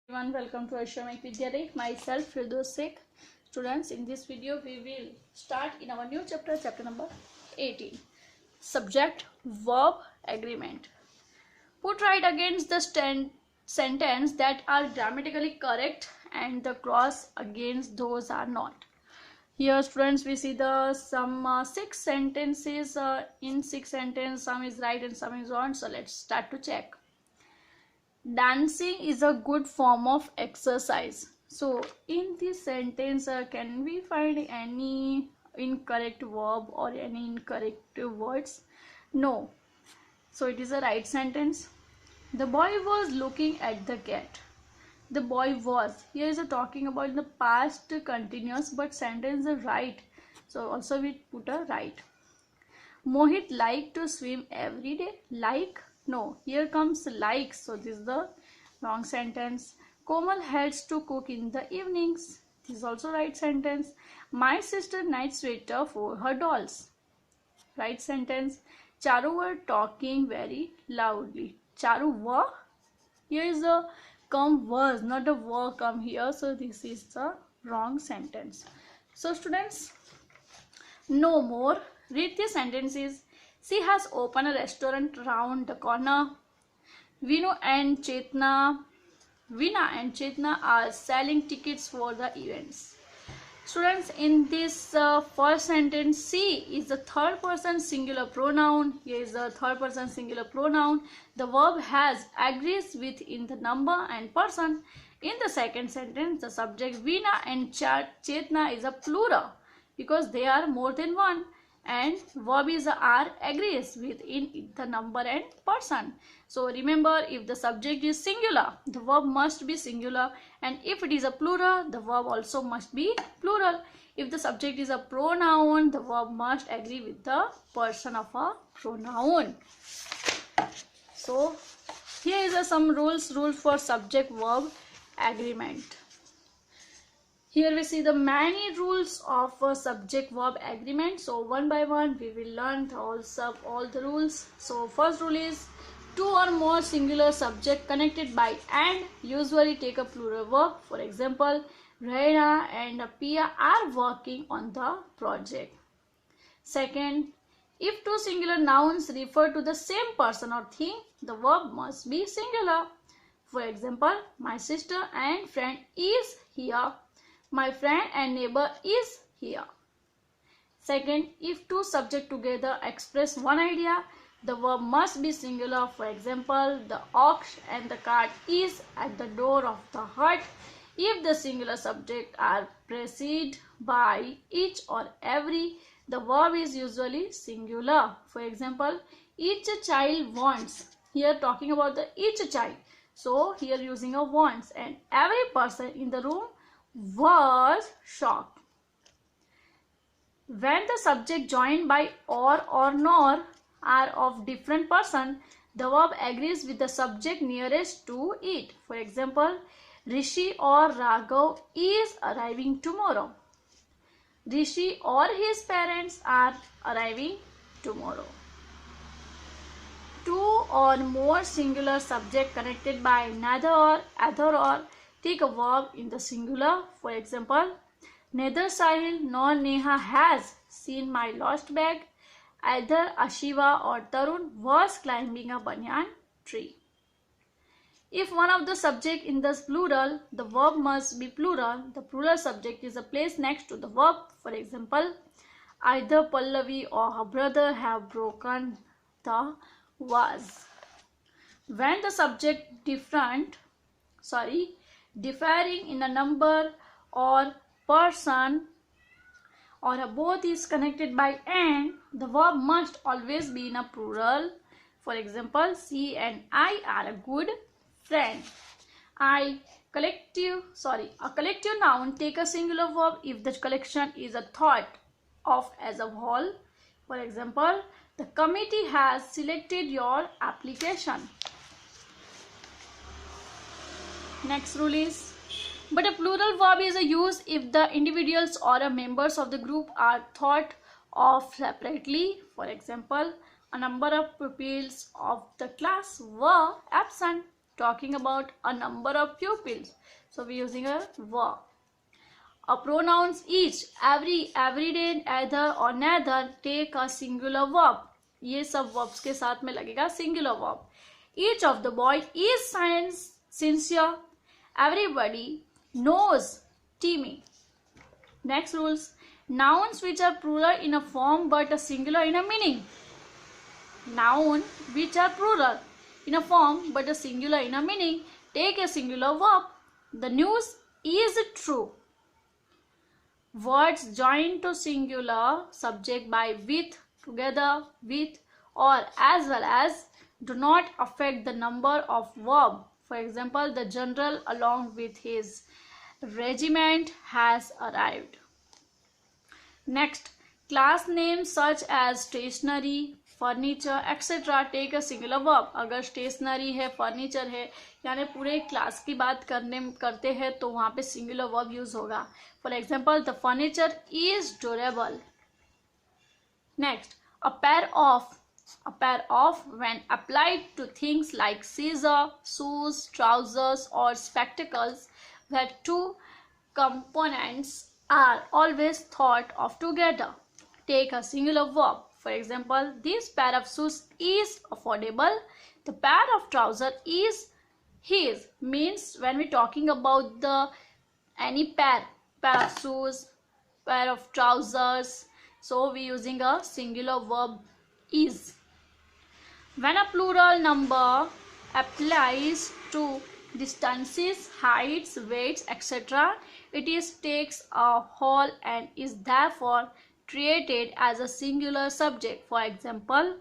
Everyone, welcome to Ashramik Vidyalaya. Myself, Firdaus Sheikh. Students, in this video, we will start in our new chapter, chapter number 18. Subject, verb, agreement. Put right against the sentence that are grammatically correct and the cross against those are not. Here, students, we see the some 6 sentences. In 6 sentences, some is right and some is wrong. So let's start to check. Dancing is a good form of exercise. So in this sentence, can we find any incorrect verb or any incorrect words? No. So it is a right sentence. The boy was looking at the cat. The boy was. Here is a talking about the past continuous, but sentence is right. So also we put a right. Mohit liked to swim every day. Like? No. Here comes like. So this is the wrong sentence. Komal helps to cook in the evenings. This is also right sentence. My sister knits sweater for her dolls. Right sentence. Charu were talking very loudly. Charu were? Here is the come was, not a were come here. So this is the wrong sentence. So students, no more. Read the sentences. She has opened a restaurant round the corner. Veena and Chetna are selling tickets for the events. Students, in this first sentence, she is the third person singular pronoun. Here is the third person singular pronoun. The verb has agrees with in the number and person. In the second sentence, the subject Veena and Chetna is a plural because they are more than one, and verb is are agrees with in the number and person. So remember, if the subject is singular, the verb must be singular, and if it is a plural, the verb also must be plural. If the subject is a pronoun, the verb must agree with the person of a pronoun. So here is some rules for subject verb agreement. Here we see the many rules of a subject verb agreement. So one by one we will learn all the rules. So first rule is two or more singular subject connected by and usually take a plural verb. For example, Raina and Pia are working on the project. Second, if two singular nouns refer to the same person or thing, the verb must be singular. For example, my sister and friend is here. My friend and neighbor is here. Second, if two subjects together express one idea, the verb must be singular. For example, the ox and the cart is at the door of the hut. If the singular subjects are preceded by each or every, the verb is usually singular. For example, each child wants. Here talking about the each child. So here using a wants, and every person in the room was shocked. When the subject joined by or nor are of different person, the verb agrees with the subject nearest to it. For example, Rishi or Raghav is arriving tomorrow. Rishi or his parents are arriving tomorrow. Two or more singular subject connected by neither or, either or, take a verb in the singular. For example, neither Sahil nor Neha has seen my lost bag. Either Ashiva or Tarun was climbing a banyan tree. If one of the subject in the plural, the verb must be plural. The plural subject is placed next to the verb. For example, either Pallavi or her brother have broken the vase. When the subject differing in a number or person or both is connected by and, the verb must always be in a plural. For example, she and I are a good friend. A collective noun take a singular verb if the collection is a thought of as a whole. For example, the committee has selected your application. Next rule is, but a plural verb is a use if the individuals or members of the group are thought of separately. For example, a number of pupils of the class were absent. talking about a number of pupils, so we're using a verb. A pronouns each, every day, either or neither take a singular verb. ये सब verbs के साथ में लगेगा singular verb. Each of the boy is sincere. Everybody knows Timmy. Next rules. Nouns which are plural in a form but a singular in a meaning. Noun which are plural in a form but a singular in a meaning take a singular verb. The news is true. Words joined to singular subject by with, together with, or as well as do not affect the number of verb. For example, the general along with his regiment has arrived. Next, class names such as stationery, furniture etcetera take a singular verb. अगर stationery है, furniture है, यानी पूरे class की बात करते हैं तो वहाँ पे सिंगुलर वर्ब यूज होगा. For example, the furniture is durable. Next, a pair of when applied to things like scissors, shoes, trousers or spectacles, where two components are always thought of together, take a singular verb. For example, this pair of shoes is affordable. The pair of trousers is his. Means when we talking about the any pair of shoes, pair of trousers, so we using a singular verb is. When a plural number applies to distances, heights, weights, etc., it is takes a whole and is therefore treated as a singular subject. For example,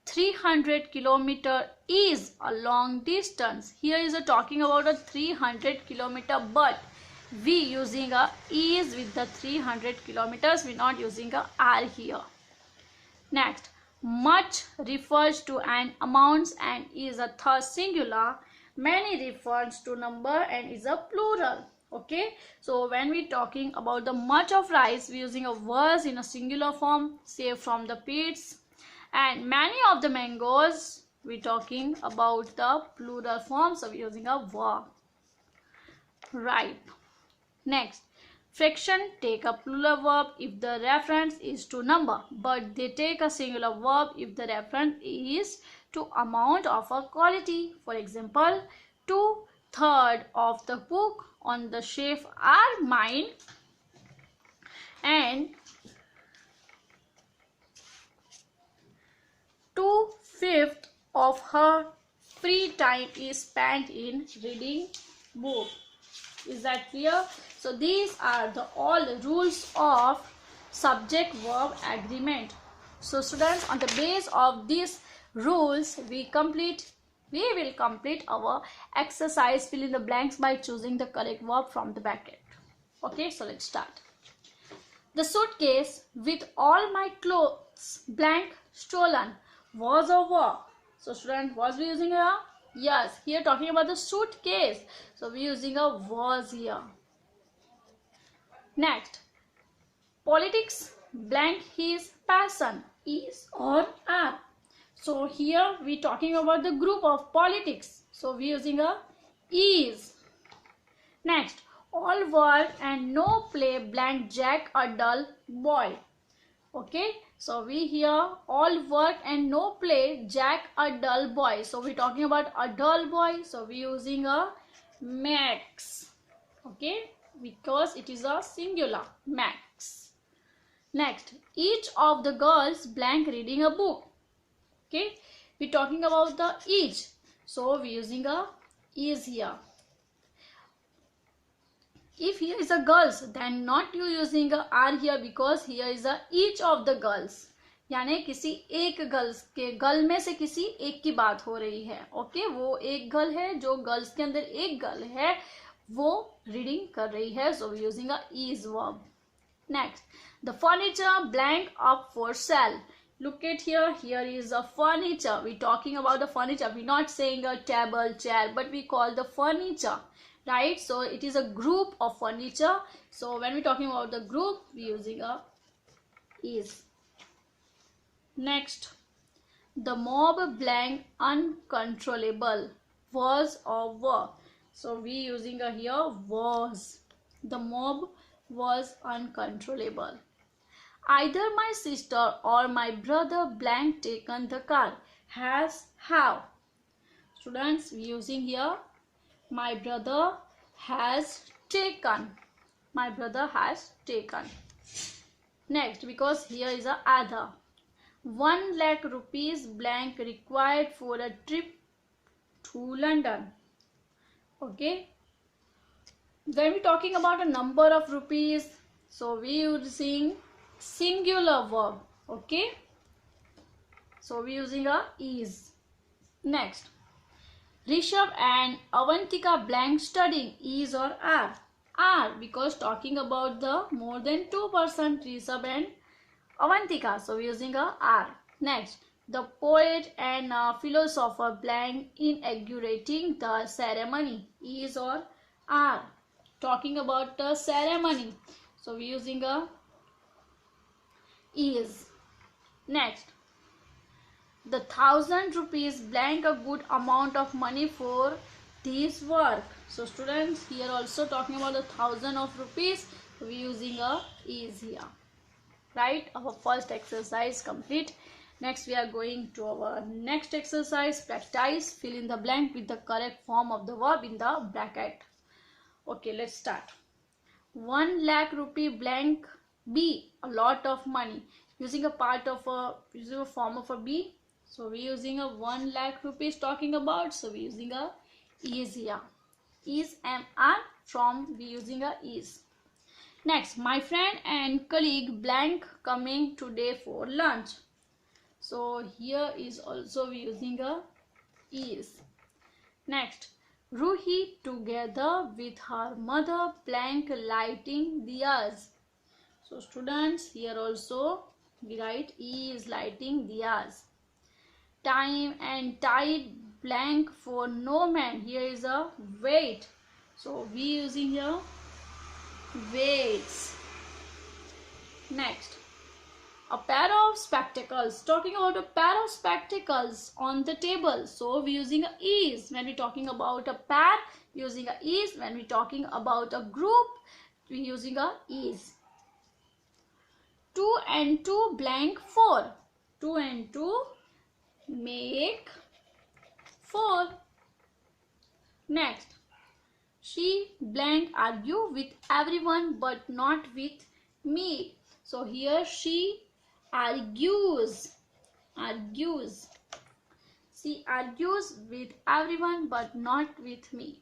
300 kilometer is a long distance. Here is a talking about a 300 kilometer, but we using a is with the 300 kilometers. We not using a are here. Next, much refers to an amount and is a third singular. Many refers to number and is a plural. Okay, so when we talking about the much of rice, we using a was in a singular form, say from the pits, and many of the mangoes, we talking about the plural form, so we using a were. Ripe. Next, fraction take a plural verb if the reference is to number, but they take a singular verb if the reference is to amount of a quality. For example, 2/3 of the book on the shelf are mine, and 2/5 of her free time is spent in reading book. Is that clear? So these are the all rules of subject verb agreement. So students, on the base of these rules, we will complete our exercise fill in the blanks by choosing the correct verb from the bracket. Okay, so let's start. The suitcase with all my clothes blank stolen was a verb. So student, was we using a? Yes, here talking about the suitcase, so we using a was here. Next, politics blank his passion is or are. So here we talking about the group of politics, so we using a is. Next, all work and no play blank Jack a dull boy. Okay, so we here all work and no play Jack a dull boy, so we talking about a dull boy, so we using a Max. Okay, because it is a singular, Max. Next, each of the girls blank reading a book. Okay, we talking about the each, so we using a is here. If here is a girls, then not you using a are here, because here is a each of the girls, यानी किसी एक girls के girl में से किसी एक की बात हो रही है. ओके, वो एक गर्ल है, जो गर्ल्स के अंदर एक गर्ल है, वो रीडिंग कर रही है, so we using a is verb. Next, the furniture blank up for sale. Look at here, here is a furniture. We talking about the furniture. We not saying a table, chair, but we call the furniture, right? So it is a group of furniture. So when we talking about the group, we using a is. Next, the mob blank uncontrollable. Was or were. So we using a here was. The mob was uncontrollable. Either my sister or my brother blank taken the car. Has have. Students, we using here my brother has taken. My brother has taken. Next, because here is a other. 1 lakh rupees blank required for a trip to London. Okay. When we talking about a number of rupees, so we using singular verb. Okay. So we using a is. Next. Rishabh and Avantika blank studying is or are, because talking about the more than 2% Rishabh and Avantika. So we using a are. Next. The poet and philosopher blank inaugurating the ceremony is or are. Talking about the ceremony. So we using a is. Next. The 1,000 rupees blank a good amount of money for this work. So students, here also talking about the 1,000 of rupees. We using a is here. Right? Our first exercise complete. Next we are going to our next exercise. Practice. Fill in the blank with the correct form of the verb in the bracket. Okay, let's start. 1 lakh rupee blank be a lot of money. Using a part of using a form of a be. So we using a 1 lakh rupees talking about. So we using a is here. Is am from we using a is. Next, my friend and colleague blank coming today for lunch. So here is also we using a is. Next, Ruhi together with her mother blank lighting diyas. So students, here also we write is lighting diyas. Time and tide blank for no man. Here is a wait. So we using here waits. Next, a pair of spectacles. Talking about a pair of spectacles on the table. So we using a is when we talking about a pair. Using a is when we talking about a group. We using a is. 2 and 2 blank 4. 2 and 2 make 4. Next, she blank argue with everyone but not with me. So here she argues. She argues with everyone but not with me.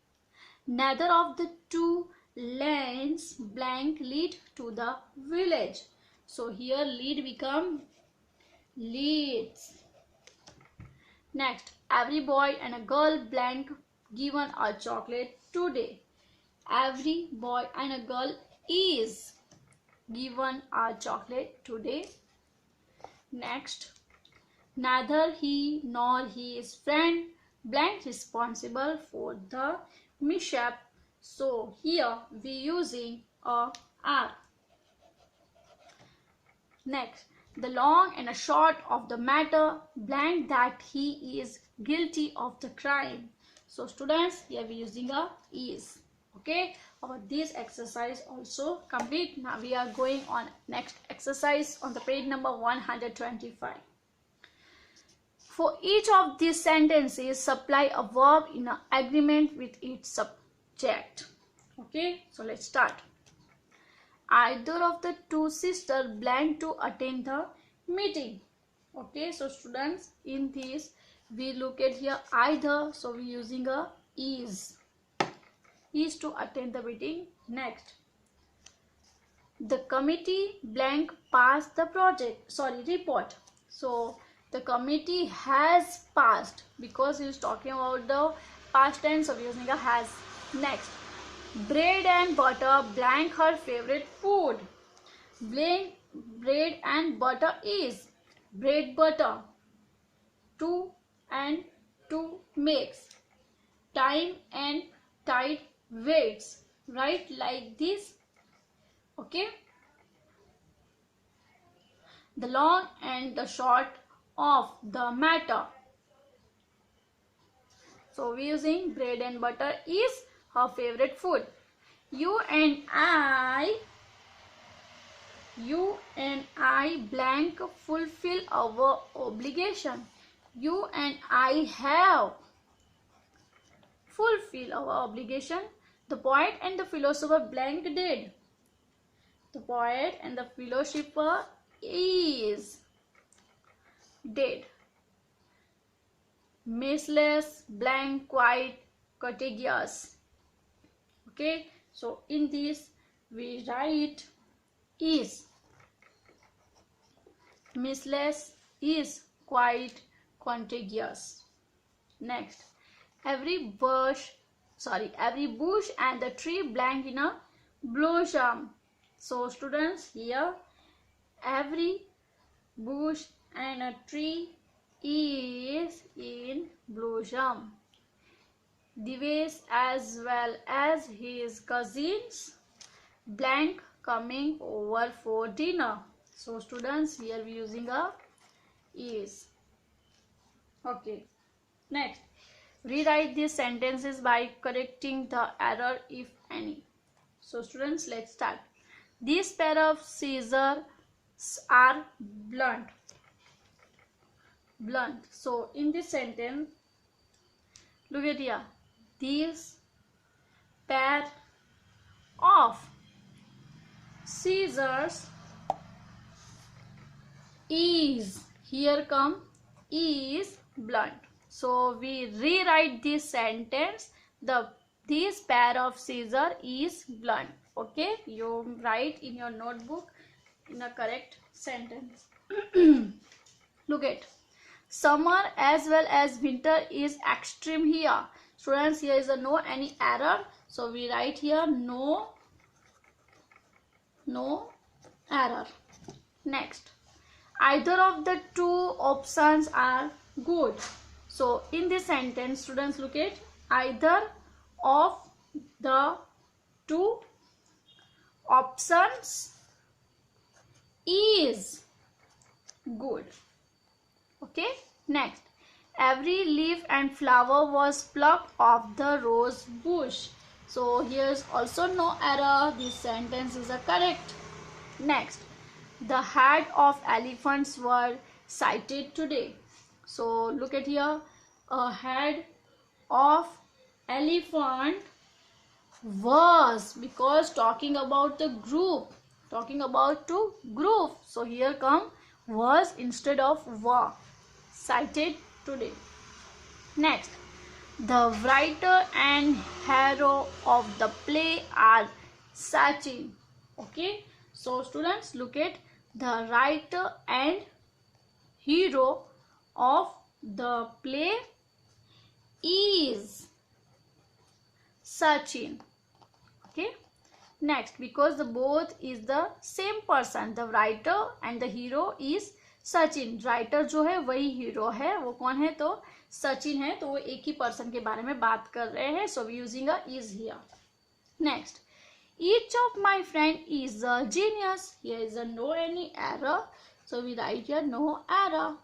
Neither of the two lanes blank lead to the village. So here lead become leads. Next, every boy and a girl blank given a chocolate today. Every boy and a girl is given a chocolate today. Next, neither he nor his friend blank responsible for the mishap. So here we using a are. Next, the long and a short of the matter blank that he is guilty of the crime. So students, here we using a is. Okay, this exercise also complete. Now we are going on next exercise on the page number 125. For each of these sentences, supply a verb in an agreement with its subject. Okay, so let's start. Either of the two sisters blank to attend the meeting. Okay, so students, in this we look at here either. So we using a is to attend the meeting. Next, the committee blank passed the report. So the committee has passed because he is talking about the past tense. So we using a has. Next, bread and butter blank her favorite food. Bread and butter is bread butter. 2 and 2 makes. Time and tide waits. Right, like this. Okay. The long and the short of the matter. So we using bread and butter is her favorite food. You and I blank fulfill our obligation. You and I have fulfill our obligation. The poet and the philosopher blank did. The poet and the philosopher is dead. Messless, blank, quite, contiguous. Okay, so in this we write is. Messless is quite contiguous. Next, every bush and the tree blank in a blossom. So students, here every bush and a tree is in blossom. Device as well as his cousins blank coming over for dinner. So students, here we using a is. Okay, next, rewrite these sentences by correcting the error if any. So students, let's start. These pair of scissors are blunt. So in this sentence, look at here. These pair of scissors is, here come is blunt. So we rewrite this sentence. This pair of scissors is blunt. Okay, you write in your notebook in a correct sentence. Look at, summer as well as winter is extreme here. Students, here is a no any error. So we write here no error. Next, either of the two options are good. So in this sentence, students, look at, either of the two options is good. Okay, next, every leaf and flower was plucked off the rose bush. So here is also no error. This sentence is a correct. Next, the head of elephants were sighted today. So look at here, a head of elephant was, because talking about the group, talking about two group. So here come was instead of were, sighted today. Next, the writer and hero of the play are Sachin. Okay, so students, look at, the writer and hero of the play is Sachin. Okay, next, because the both is the same person, the writer and the hero is Sachin. Writer जो है वही hero है, वो कौन है, तो सचिन है, तो वो एक ही पर्सन के बारे में बात कर रहे हैं. So we using a is here. Next, each of my friend is a genius. Here is a no any error, so we write here no error.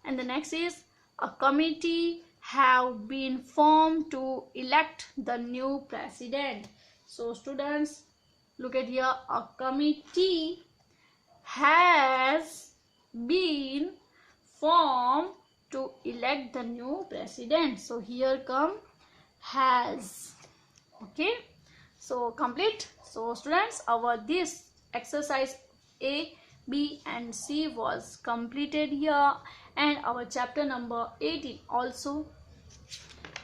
And the next is, a committee have been formed to elect the new president. So students, look at here, a committee has been formed to elect the new president. So here come has. Okay, so complete. So students, our this exercise A, B and C was completed here, and our chapter number 18 also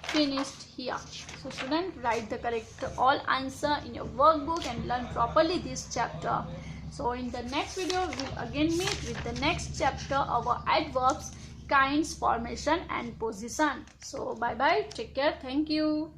finished here. So students, write the correct all answer in your workbook and learn properly this chapter. So in the next video, we will again meet with the next chapter, our adverbs, kinds, formation and position. So bye bye, take care, thank you.